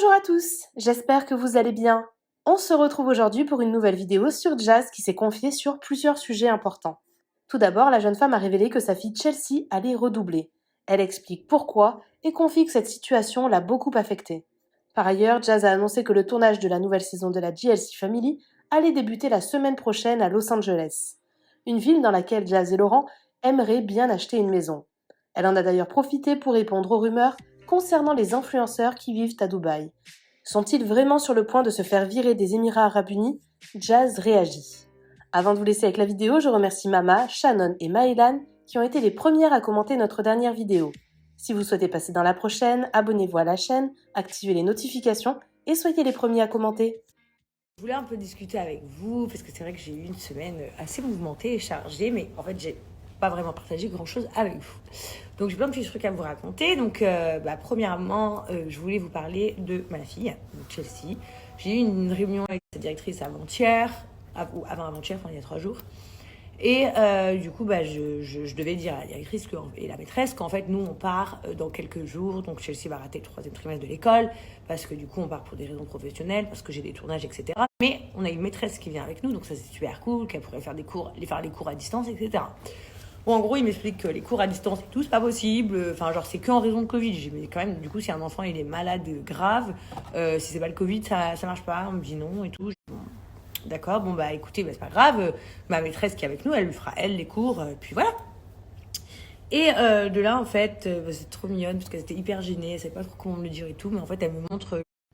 Bonjour à tous, j'espère que vous allez bien. On se retrouve aujourd'hui pour une nouvelle vidéo sur Jazz qui s'est confiée sur plusieurs sujets importants. Tout d'abord, la jeune femme a révélé que sa fille Chelsea allait redoubler. Elle explique pourquoi et confie que cette situation l'a beaucoup affectée. Par ailleurs, Jazz a annoncé que le tournage de la nouvelle saison de la JLC Family allait débuter la semaine prochaine à Los Angeles, une ville dans laquelle Jazz et Laurent aimeraient bien acheter une maison. Elle en a d'ailleurs profité pour répondre aux rumeurs concernant les influenceurs qui vivent à Dubaï. Sont-ils vraiment sur le point de se faire virer des Émirats Arabes Unis? Jazz réagit. Avant de vous laisser avec la vidéo, je remercie Mama, Shannon et Maëlan qui ont été les premières à commenter notre dernière vidéo. Si vous souhaitez passer dans la prochaine, abonnez-vous à la chaîne, activez les notifications et soyez les premiers à commenter. Je voulais un peu discuter avec vous parce que c'est vrai que j'ai eu une semaine assez mouvementée et chargée, mais en fait j'ai pas vraiment partagé grand chose avec vous. Donc j'ai plein de petits trucs à vous raconter. Donc premièrement, je voulais vous parler de ma fille, donc Chelsea. J'ai eu une réunion avec sa directrice avant-hier, ou avant-avant-hier, enfin il y a 3 jours. Et du coup, je devais dire à la directrice et la maîtresse qu'en fait, nous, on part dans quelques jours. Donc, Chelsea va rater le 3e trimestre de l'école parce que du coup, on part pour des raisons professionnelles, parce que j'ai des tournages, etc. Mais on a une maîtresse qui vient avec nous, donc ça, c'est super cool, qu'elle pourrait faire les cours à distance, etc. Bon, en gros, il m'explique que les cours à distance et tout, c'est pas possible. Enfin, genre, c'est qu'en raison de Covid. J'ai dit, mais quand même, du coup, si un enfant, il est malade grave, si c'est pas le Covid, ça marche pas. On me dit non et tout. D'accord, bon bah écoutez, bah, c'est pas grave, ma maîtresse qui est avec nous, elle lui fera elle les cours, puis voilà. Et de là en fait, c'est trop mignonne parce qu'elle était hyper gênée, elle savait pas trop comment me le dire et tout, mais en fait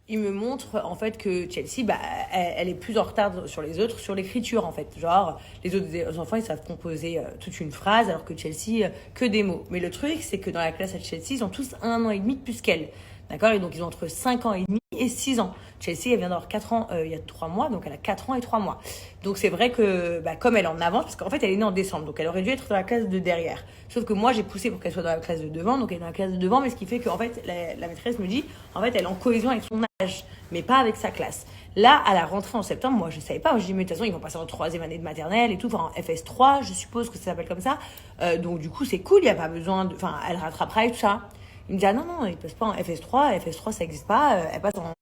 il me montre en fait que Chelsea, bah, elle est plus en retard sur les autres, sur l'écriture en fait. Genre, les autres enfants, ils savent composer toute une phrase, alors que Chelsea, que des mots. Mais le truc, c'est que dans la classe à Chelsea, ils ont tous 1 an et demi de plus qu'elle. D'accord? Et donc, ils ont entre 5 ans et demi et 6 ans. Chelsea, elle vient d'avoir 4 ans il y a 3 mois, donc elle a 4 ans et 3 mois. Donc, c'est vrai que, bah, comme elle est en avance, parce qu'en fait, elle est née en décembre, donc elle aurait dû être dans la classe de derrière. Sauf que moi, j'ai poussé pour qu'elle soit dans la classe de devant, donc elle est dans la classe de devant, mais ce qui fait qu'en fait, la maîtresse me dit, en fait, elle est en cohésion avec son âge, mais pas avec sa classe. Là, à la rentrée en septembre, moi, je savais pas. Moi, je dis, mais de toute façon, ils vont passer en 3e année de maternelle et tout, enfin, en FS3, je suppose que ça s'appelle comme ça. Donc, du coup, c'est cool, il n'y a pas besoin de. Enfin, elle rattrapera et tout ça. Il me dit, ah non, non, il passe pas en FS3, FS3, ça n'existe pas, elle passe en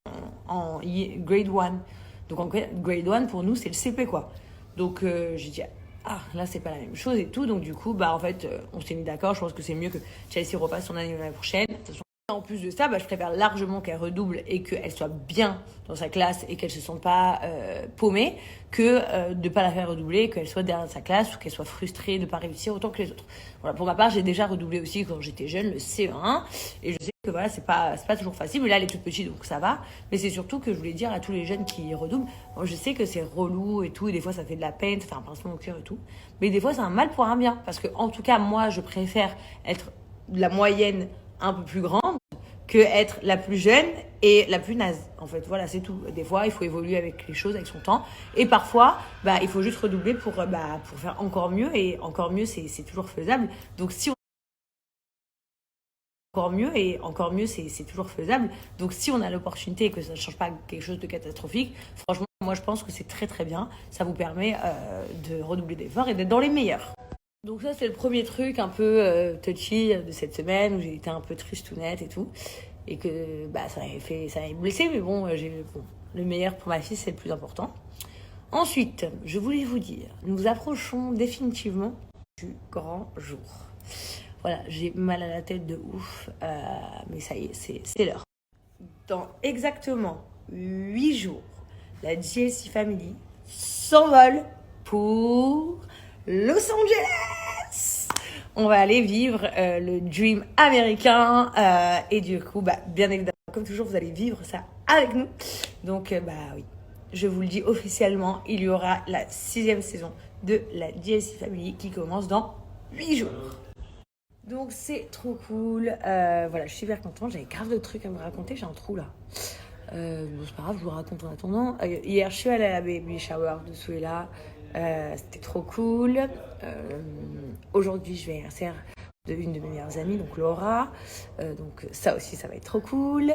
grade 1. Donc, en grade 1, pour nous, c'est le CP, quoi. Donc, j'ai dit, ah, là, c'est pas la même chose et tout. Donc, du coup, bah, en fait, on s'est mis d'accord. Je pense que c'est mieux que Chelsea repasse son année l'année prochaine. De toute façon, en plus de ça, bah, je préfère largement qu'elle redouble et qu'elle soit bien dans sa classe et qu'elle se sente pas paumée que de pas la faire redoubler, qu'elle soit derrière sa classe ou qu'elle soit frustrée de pas réussir autant que les autres. Voilà, pour ma part, j'ai déjà redoublé aussi quand j'étais jeune le CE1 et je sais que voilà, c'est pas toujours facile, mais là elle est toute petite donc ça va. Mais c'est surtout que je voulais dire à tous les jeunes qui redoublent, bon, je sais que c'est relou et tout, et des fois ça fait de la peine, ça fait un pincement au cœur et tout, mais des fois c'est un mal pour un bien parce que en tout cas moi je préfère être la moyenne un peu plus grande que être la plus jeune et la plus naze. En fait, voilà, c'est tout. Des fois, il faut évoluer avec les choses, avec son temps. Et parfois, bah, il faut juste redoubler pour faire encore mieux. Et encore mieux, c'est toujours faisable. Donc, si on encore mieux, c'est toujours faisable. Donc, si on a l'opportunité et que ça ne change pas quelque chose de catastrophique, franchement, moi, je pense que c'est très, très bien. Ça vous permet de redoubler d'efforts et d'être dans les meilleurs. Donc ça, c'est le premier truc un peu touchy de cette semaine où j'ai été un peu tristounette et tout. Et que bah, ça m'avait blessé, mais bon, le meilleur pour ma fille, c'est le plus important. Ensuite, je voulais vous dire, nous approchons définitivement du grand jour. Voilà, j'ai mal à la tête de ouf, mais ça y est, c'est l'heure. Dans exactement 8 jours, la JLC Family s'envole pour Los Angeles. On va aller vivre le dream américain et du coup, bah, bien évidemment, comme toujours, vous allez vivre ça avec nous. Donc, bah oui, je vous le dis officiellement, il y aura la 6e saison de la JLC Family qui commence dans 8 jours. Donc, c'est trop cool. Voilà, je suis super contente. J'avais grave de trucs à me raconter. J'ai un trou là. Bon, c'est pas grave, je vous raconte en attendant. Hier, je suis allée à la baby shower de Souela. C'était trop cool. Aujourd'hui, je vais à l'anniversaire d'une de mes meilleures amies, donc Laura. Donc ça aussi, ça va être trop cool.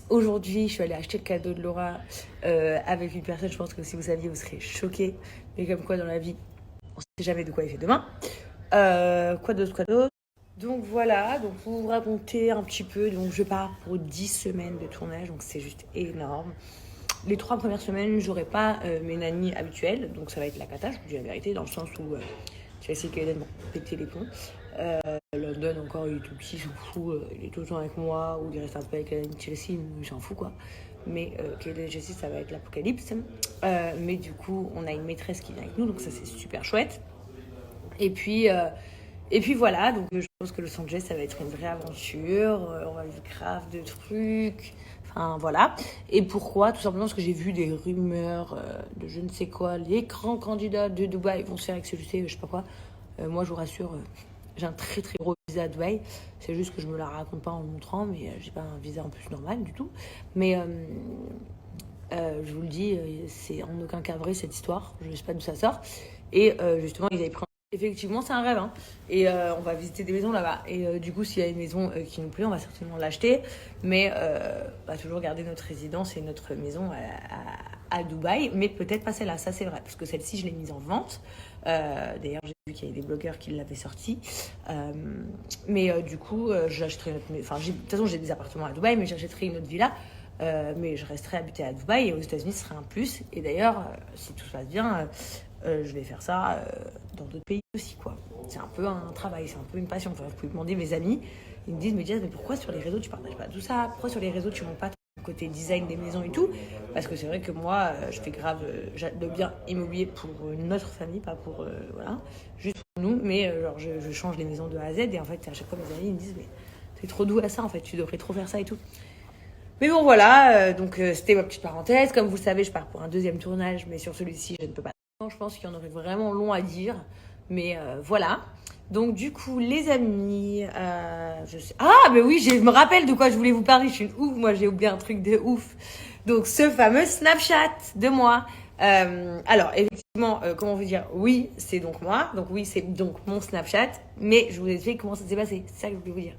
Aujourd'hui, je suis allée acheter le cadeau de Laura avec une personne, je pense que si vous saviez, vous serez choqués. Mais comme quoi, dans la vie, on ne sait jamais de quoi il fait demain. Quoi d'autre Donc voilà, donc pour vous raconter un petit peu, donc je pars pour 10 semaines de tournage, donc c'est juste énorme. Les 3 premières semaines, j'aurai pas mes nannies habituelles, donc ça va être la cata, je vous dis la vérité, dans le sens où je vais essayer qu'Aiden va péter les plombs. London encore, il est tout petit, il s'en fout, il est tout le temps avec moi, ou il reste un peu avec Chelsea, il s'en fout quoi. Mais Kaden et Chelsea, ça va être l'apocalypse. Mais du coup, on a une maîtresse qui vient avec nous, donc ça c'est super chouette. Et puis, voilà, donc je pense que Los Angeles, ça va être une vraie aventure. On va vivre grave de trucs. Enfin, voilà. Et pourquoi? Tout simplement parce que j'ai vu des rumeurs de je ne sais quoi. Les grands candidats de Dubaï vont se faire exécuter, je sais pas quoi. Moi, je vous rassure, j'ai un très très gros visa à Dubaï. C'est juste que je me la raconte pas en le montrant, mais j'ai pas un visa en plus normal du tout. Mais je vous le dis, c'est en aucun cas vrai cette histoire. Je ne sais pas d'où ça sort. Et justement, ils avaient pris. Effectivement, c'est un rêve. Hein. Et on va visiter des maisons là-bas. Et du coup, s'il y a une maison qui nous plaît, on va certainement l'acheter. Mais on va toujours garder notre résidence et notre maison à Dubaï. Mais peut-être pas celle-là, ça c'est vrai. Parce que celle-ci, je l'ai mise en vente. D'ailleurs, j'ai vu qu'il y avait des blogueurs qui l'avaient sortie. Mais du coup, j'achèterai notre. Enfin, de toute façon, j'ai des appartements à Dubaï, mais j'achèterai une autre villa. Mais je resterai habitée à Dubaï et aux États-Unis, ce serait un plus. Et d'ailleurs, si tout se passe bien, je vais faire ça dans d'autres pays aussi, quoi. C'est un peu un travail, c'est un peu une passion. Enfin, vous pouvez demander mes amis, ils me disent, mais Jess, mais pourquoi sur les réseaux tu partages pas tout ça? Pourquoi sur les réseaux tu montres pas ton côté design des maisons et tout? Parce que c'est vrai que moi, je fais grave de bien immobilier pour notre famille, pas pour voilà, juste pour nous. Mais genre, je change les maisons de A à Z et en fait, à chaque fois mes amis ils me disent, mais t'es trop doux à ça en fait, tu devrais trop faire ça et tout. Mais bon, voilà, donc c'était ma petite parenthèse. Comme vous le savez, je pars pour un deuxième tournage, mais sur celui-ci, je ne peux pas. Je pense qu'il y en aurait vraiment long à dire, mais voilà. Donc du coup, les amis, je sais... Ah, mais oui, je me rappelle de quoi je voulais vous parler. Je suis une ouf, moi j'ai oublié un truc de ouf. Donc ce fameux Snapchat de moi. Alors effectivement, comment vous dire? Oui, c'est donc moi. Donc oui, c'est donc mon Snapchat. Mais je vous explique comment ça s'est passé. C'est ça que je voulais vous dire.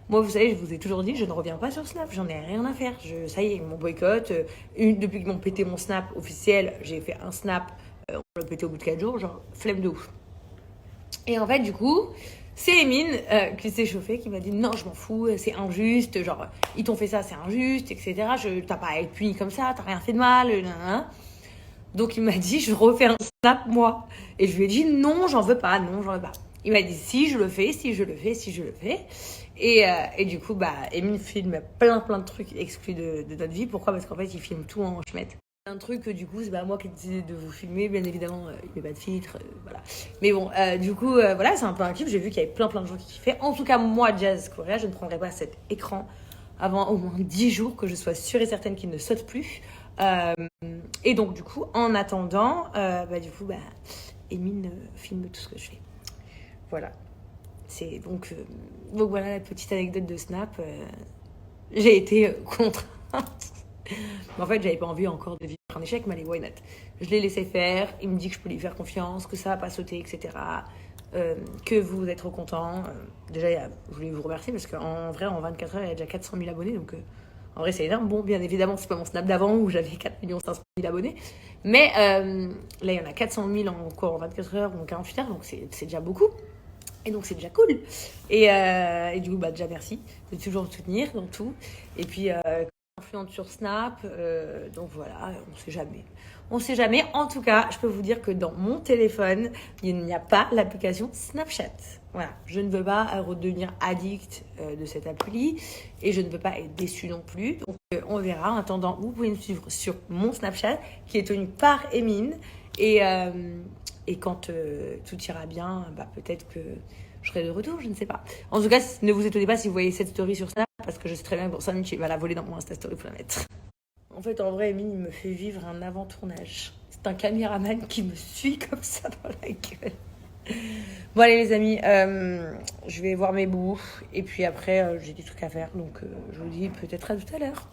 Moi, vous savez, je vous ai toujours dit, je ne reviens pas sur Snap, j'en ai rien à faire. Ça y est, ils m'ont boycott. Depuis qu'ils m'ont pété mon Snap officiel, j'ai fait un Snap, on l'a pété au bout de 4 jours, genre flemme de ouf. Et en fait, du coup, c'est Emine qui s'est chauffée, qui m'a dit non, je m'en fous, c'est injuste, genre ils t'ont fait ça, c'est injuste, etc. T'as pas à être puni comme ça, t'as rien fait de mal, nan. Donc il m'a dit, je refais un Snap moi. Et je lui ai dit non, j'en veux pas, non, j'en veux pas. Il m'a dit si je le fais, si je le fais, si je le fais. Et du coup, Emile filme plein de trucs exclus de notre vie. Pourquoi? Parce qu'en fait, il filme tout en chemette. Un truc, du coup, c'est pas moi qui ai décidé de vous filmer, bien évidemment, il n'y a pas de filtre, voilà. Mais bon, du coup, voilà, c'est un peu un kiff. J'ai vu qu'il y avait plein de gens qui kiffaient. En tout cas, moi, Jazz Correa, je ne prendrai pas cet écran avant au moins 10 jours, que je sois sûre et certaine qu'il ne saute plus. Et donc, du coup, en attendant, Emine filme tout ce que je fais. Voilà. C'est donc voilà la petite anecdote de Snap. J'ai été contrainte. Mais en fait, j'avais pas envie encore de vivre un échec, mais allez, why not? Je l'ai laissé faire. Il me dit que je peux lui faire confiance, que ça va pas sauter, etc. Que vous êtes trop content. Déjà, je voulais vous remercier parce qu'en vrai, en 24 heures, il y a déjà 400 000 abonnés. Donc, en vrai, c'est énorme. Bon, bien évidemment, c'est pas mon Snap d'avant où j'avais 4 500 000 abonnés. Mais là, il y en a 400 000 encore en 24 heures ou en 48 heures. Donc, c'est déjà beaucoup. Et donc c'est déjà cool. Et du coup, déjà merci de toujours me soutenir dans tout. Et puis, influente sur Snap. Donc voilà, on sait jamais. On sait jamais. En tout cas, je peux vous dire que dans mon téléphone, il n'y a pas l'application Snapchat. Voilà, je ne veux pas redevenir addict de cette appli. Et je ne veux pas être déçue non plus. Donc on verra. En attendant, vous pouvez me suivre sur mon Snapchat qui est tenu par Emine. Et quand tout ira bien, peut-être que je serai de retour, je ne sais pas. En tout cas, ne vous étonnez pas si vous voyez cette story sur Snap, parce que je sais très bien que pour 5 minutes, il va la voler dans mon Insta Story pour la mettre. En fait, en vrai, Emile, il me fait vivre un avant-tournage. C'est un caméraman qui me suit comme ça dans la gueule. Bon, allez, les amis, je vais voir mes bouts. Et puis après, j'ai des trucs à faire. Donc, je vous dis peut-être à tout à l'heure.